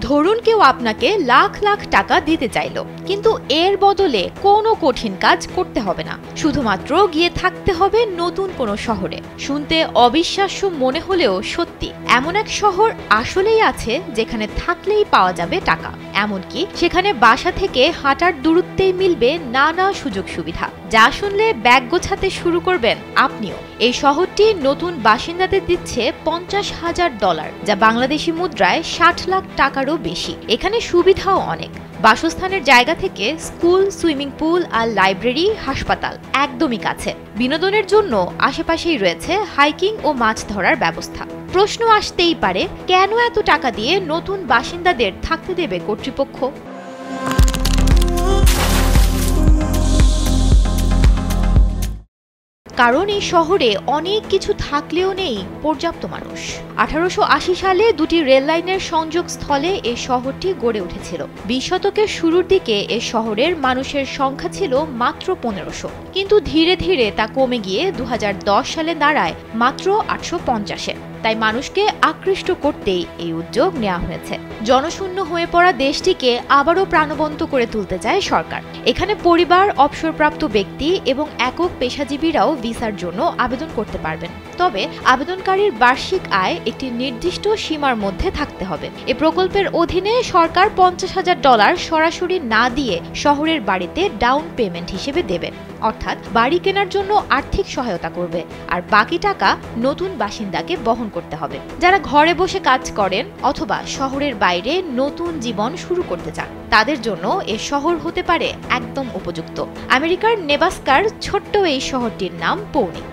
ধরুন কেউ আপনাকে লাখ লাখ টাকা দিতে চাইল, কিন্তু এর বদলে কোনো কঠিন কাজ করতে হবে না, শুধুমাত্র গিয়ে থাকতে হবে নতুন কোনো শহরে। শুনতে অবিশ্বাস্য মনে হলেও সত্যি, এমন এক শহর আসলেই আছে যেখানে থাকলেই পাওয়া যাবে টাকা। এমনকি সেখানে বাসা থেকে হাঁটার দূরত্বেই মিলবে নানা সুযোগ সুবিধা, যা শুনলে ব্যাগ গোছাতে শুরু করবেন আপনিও। এই শহরটি নতুন বাসিন্দাদের দিচ্ছে $50,000, যা বাংলাদেশি মুদ্রায় 60 লাখ টাকারও বেশি। এখানে সুবিধাও অনেক, বাসস্থানের জায়গা থেকে স্কুল, সুইমিং পুল আর লাইব্রেরি, হাসপাতাল একদমই কাছে। বিনোদনের জন্য আশেপাশেই রয়েছে হাইকিং ও মাছ ধরার ব্যবস্থা। প্রশ্ন আসতেই পারে, কেন এত টাকা দিয়ে নতুন বাসিন্দাদের থাকতে দেবে কর্তৃপক্ষ? কারণ এই শহরে অনেক কিছু থাকলেও নেই পর্যাপ্ত মানুষ। 1880 সালে দুটি রেল লাইনের সংযোগ স্থলে এই শহরটি গড়ে উঠেছিল। 20 শতকের শুরুর দিকে এই শহরের মানুষের সংখ্যা ছিল মাত্র 1500, কিন্তু ধীরে ধীরে তা কমে গিয়ে 2010 সালে দাঁড়ায় মাত্র 850-এ। তাই মানুষকে আকৃষ্ট করতেই এই উদ্যোগ নেওয়া হয়েছে। জনশূন্য হয়ে পড়া দেশটিকে আবারও প্রাণবন্ত করে তুলতে চায় সরকার। এখানে পরিবার, অবসরপ্রাপ্ত ব্যক্তি এবং একক পেশাজীবীরাও ভিসার জন্য আবেদন করতে পারবেন। তবে আবেদনকারীর বার্ষিক আয় একটি নির্দিষ্ট সীমার মধ্যে থাকতে হবে। এই প্রকল্পের অধীনে সরকার $50,000 সরাসরি না দিয়ে শহরের বাড়িতে ডাউন পেমেন্ট হিসেবে দেবে, অর্থাৎ বাড়ি কেনার জন্য আর্থিক সহায়তা করবে, আর বাকি টাকা নতুন বাসিন্দাকে বহন করতে হবে। যারা ঘরে বসে কাজ করেন অথবা শহরের বাইরে নতুন জীবন শুরু করতে চান, তাদের জন্য এই শহর হতে পারে একদম উপযুক্ত। আমেরিকার নেব্রাস্কার ছোট্ট এই শহরটির নাম পৌনি।